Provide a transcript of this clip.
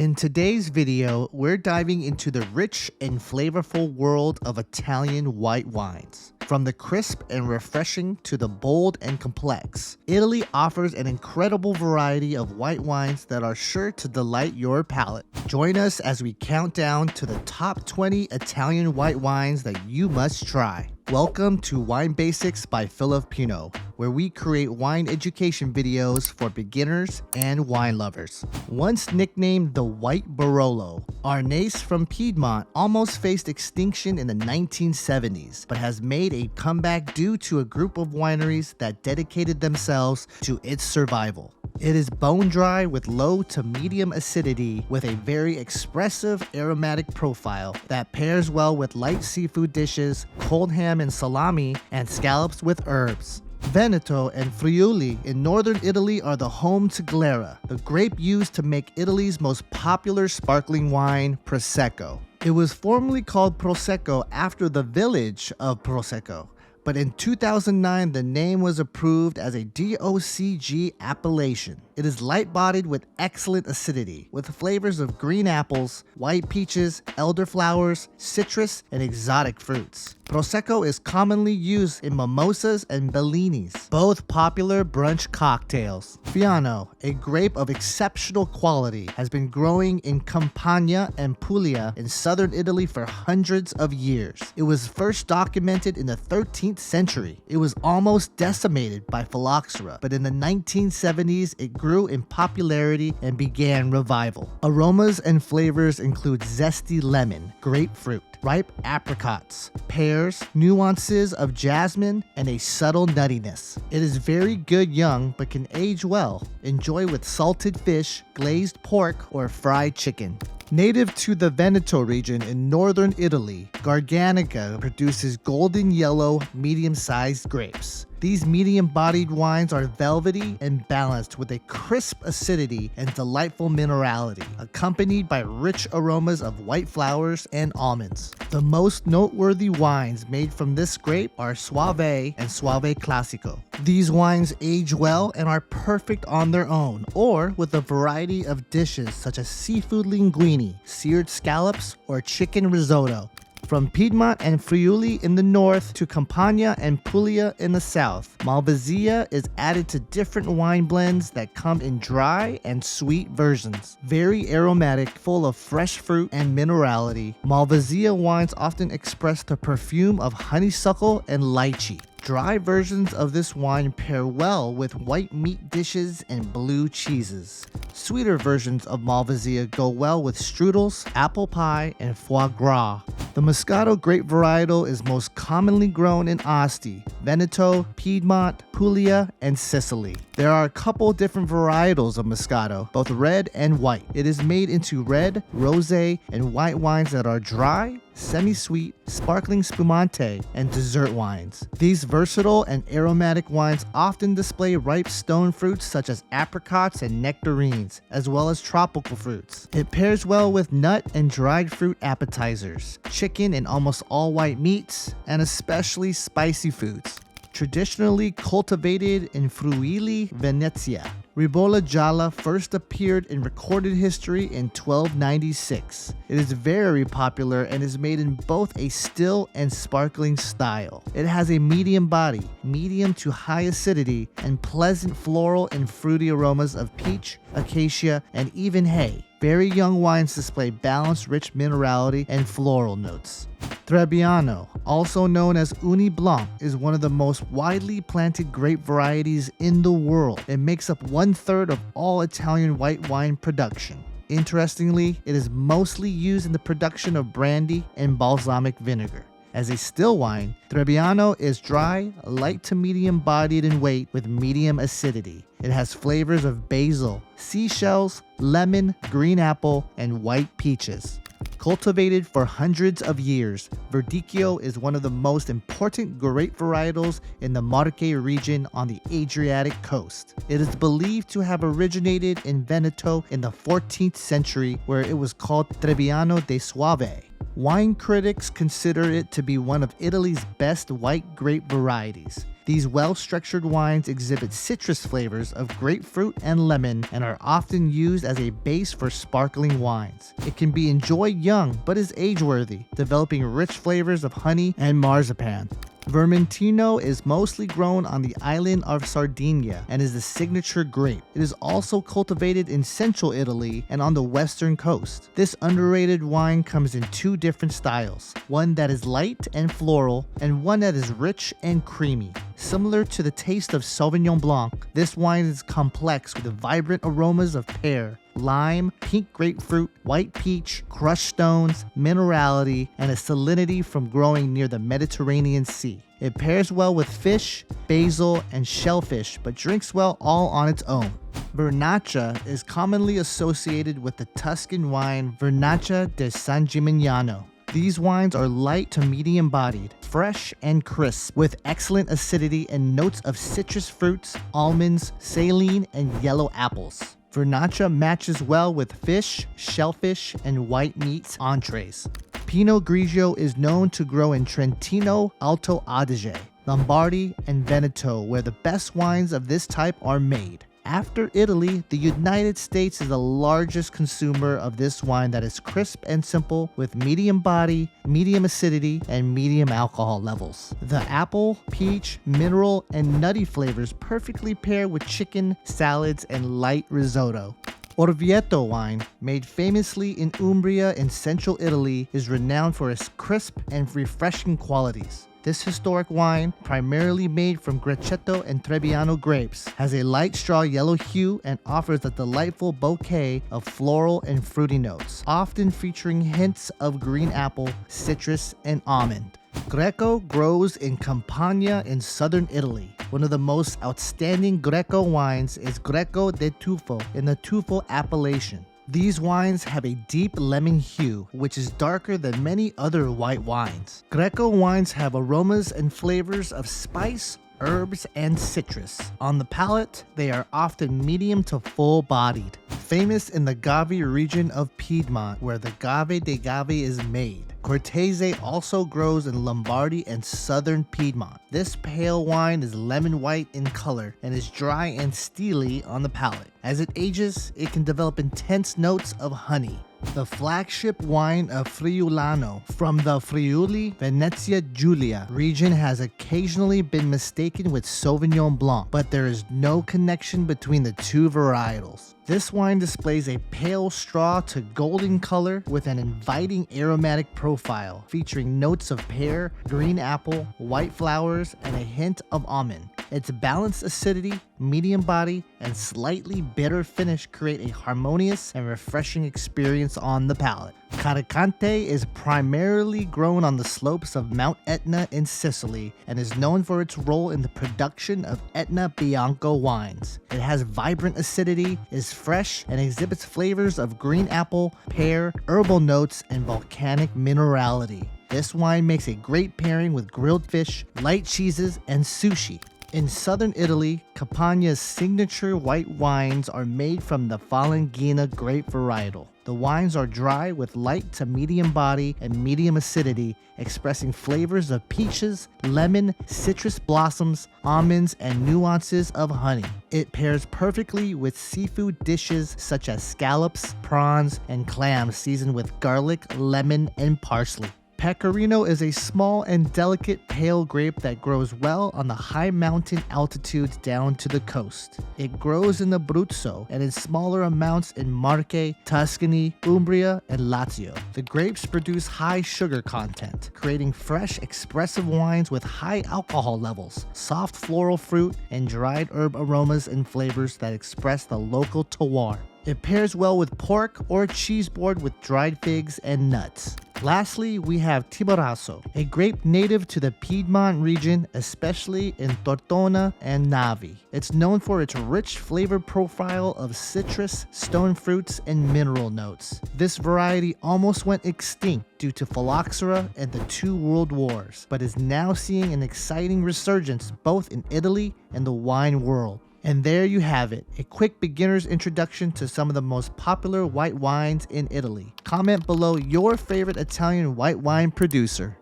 In today's video, we're diving into the rich and flavorful world of Italian white wines. From the crisp and refreshing to the bold and complex, Italy offers an incredible variety of white wines that are sure to delight your palate. Join us as we count down to the top 20 Italian white wines that you must try. Welcome to Wine Basics by Filipino, where we create wine education videos for beginners and wine lovers. Once nicknamed the White Barolo, Arnaise from Piedmont almost faced extinction in the 1970s, but has made a comeback due to a group of wineries that dedicated themselves to its survival. It is bone dry with low to medium acidity with a very expressive aromatic profile that pairs well with light seafood dishes, cold ham and salami, and scallops with herbs. Veneto and Friuli in northern Italy are the home to Glera, the grape used to make Italy's most popular sparkling wine, Prosecco. It was formerly called Prosecco after the village of Prosecco, but in 2009 the name was approved as a DOCG appellation. It is light-bodied with excellent acidity, with flavors of green apples, white peaches, elderflowers, citrus, and exotic fruits. Prosecco is commonly used in mimosas and bellinis, both popular brunch cocktails. Fiano, a grape of exceptional quality, has been growing in Campania and Puglia in southern Italy for hundreds of years. It was first documented in the 13th century. It was almost decimated by phylloxera, but in the 1970s it grew in popularity and began revival. Aromas and flavors include zesty lemon, grapefruit, ripe apricots, pears, nuances of jasmine, and a subtle nuttiness. It is very good young but can age well. Enjoy with salted fish, glazed pork, or fried chicken. Native to the Veneto region in northern Italy, Garganega produces golden yellow, medium-sized grapes. These medium-bodied wines are velvety and balanced with a crisp acidity and delightful minerality, accompanied by rich aromas of white flowers and almonds. The most noteworthy wines made from this grape are Soave and Soave Classico. These wines age well and are perfect on their own, or with a variety of dishes such as seafood linguine, seared scallops, or chicken risotto. From Piedmont and Friuli in the north to Campania and Puglia in the south, Malvasia is added to different wine blends that come in dry and sweet versions. Very aromatic, full of fresh fruit and minerality, Malvasia wines often express the perfume of honeysuckle and lychee. Dry versions of this wine pair well with white meat dishes and blue cheeses. Sweeter versions of Malvasia go well with strudels, apple pie, and foie gras. The Moscato grape varietal is most commonly grown in Asti, Veneto, Piedmont, Puglia, and Sicily. There are a couple different varietals of Moscato, both red and white. It is made into red, rosé, and white wines that are dry, semi-sweet, sparkling spumante, and dessert wines. These versatile and aromatic wines often display ripe stone fruits such as apricots and nectarines, as well as tropical fruits. It pairs well with nut and dried fruit appetizers, chicken and almost all white meats, and especially spicy foods. Traditionally cultivated in Friuli, Venezia, Ribola Jala first appeared in recorded history in 1296. It is very popular and is made in both a still and sparkling style. It has a medium body, medium to high acidity, and pleasant floral and fruity aromas of peach, acacia, and even hay. Very young wines display balanced, rich minerality and floral notes. Trebbiano, also known as Uni Blanc, is one of the most widely planted grape varieties in the world. It makes up 1/3 of all Italian white wine production. Interestingly, it is mostly used in the production of brandy and balsamic vinegar. As a still wine, Trebbiano is dry, light to medium bodied in weight with medium acidity. It has flavors of basil, seashells, lemon, green apple, and white peaches. Cultivated for hundreds of years, Verdicchio is one of the most important grape varietals in the Marche region on the Adriatic coast. It is believed to have originated in Veneto in the 14th century, where it was called Trebbiano de Soave. Wine critics consider it to be one of Italy's best white grape varieties. The These well-structured wines exhibit citrus flavors of grapefruit and lemon and are often used as a base for sparkling wines. It can be enjoyed young but is age-worthy, developing rich flavors of honey and marzipan. Vermentino is mostly grown on the island of Sardinia and is the signature grape. It is also cultivated in central Italy and on the western coast. This underrated wine comes in two different styles, one that is light and floral and one that is rich and creamy. Similar to the taste of Sauvignon Blanc, this wine is complex with vibrant aromas of pear, lime, pink grapefruit, white peach, crushed stones, minerality, and a salinity from growing near the Mediterranean Sea. It pairs well with fish, basil, and shellfish, but drinks well all on its own. Vernaccia is commonly associated with the Tuscan wine Vernaccia di San Gimignano. These wines are light to medium bodied, fresh and crisp, with excellent acidity and notes of citrus fruits, almonds, saline, and yellow apples. Vernaccia matches well with fish, shellfish, and white meats entrees. Pinot Grigio is known to grow in Trentino, Alto Adige, Lombardy, and Veneto, where the best wines of this type are made. After Italy, the United States is the largest consumer of this wine that is crisp and simple with medium body, medium acidity, and medium alcohol levels. The apple, peach, mineral, and nutty flavors perfectly pair with chicken, salads, and light risotto. Orvieto wine, made famously in Umbria in central Italy, is renowned for its crisp and refreshing qualities. This historic wine, primarily made from Greco and Trebbiano grapes, has a light straw yellow hue and offers a delightful bouquet of floral and fruity notes, often featuring hints of green apple, citrus, and almond. Greco grows in Campania in southern Italy. One of the most outstanding Greco wines is Greco de Tufo in the Tufo appellation. These wines have a deep lemon hue, which is darker than many other white wines. Greco wines have aromas and flavors of spice, herbs, and citrus. On the palate, they are often medium to full-bodied. Famous in the Gavi region of Piedmont, where the Gave de Gavi is made. Cortese also grows in Lombardy and southern Piedmont. This pale wine is lemon white in color and is dry and steely on the palate. As it ages, it can develop intense notes of honey. The flagship wine of Friulano from the Friuli Venezia Giulia region has occasionally been mistaken with Sauvignon Blanc, but there is no connection between the two varietals. This wine displays a pale straw to golden color with an inviting aromatic profile, featuring notes of pear, green apple, white flowers, and a hint of almond. Its balanced acidity, medium body, and slightly bitter finish create a harmonious and refreshing experience on the palate. Caricante is primarily grown on the slopes of Mount Etna in Sicily and is known for its role in the production of Etna Bianco wines. It has vibrant acidity, is fresh, and exhibits flavors of green apple, pear, herbal notes, and volcanic minerality. This wine makes a great pairing with grilled fish, light cheeses, and sushi. In southern Italy, Campania's signature white wines are made from the Falanghina grape varietal. The wines are dry with light to medium body and medium acidity, expressing flavors of peaches, lemon, citrus blossoms, almonds, and nuances of honey. It pairs perfectly with seafood dishes such as scallops, prawns, and clams seasoned with garlic, lemon, and parsley. Pecorino is a small and delicate pale grape that grows well on the high mountain altitudes down to the coast. It grows in Abruzzo and in smaller amounts in Marche, Tuscany, Umbria, and Lazio. The grapes produce high sugar content, creating fresh, expressive wines with high alcohol levels, soft floral fruit, and dried herb aromas and flavors that express the local terroir. It pairs well with pork or cheese board with dried figs and nuts. Lastly, we have Tiborasso, a grape native to the Piedmont region, especially in Tortona and Navi. It's known for its rich flavor profile of citrus, stone fruits, and mineral notes. This variety almost went extinct due to phylloxera and the 2 world wars, but is now seeing an exciting resurgence both in Italy and the wine world. And there you have it, a quick beginner's introduction to some of the most popular white wines in Italy. Comment below your favorite Italian white wine producer.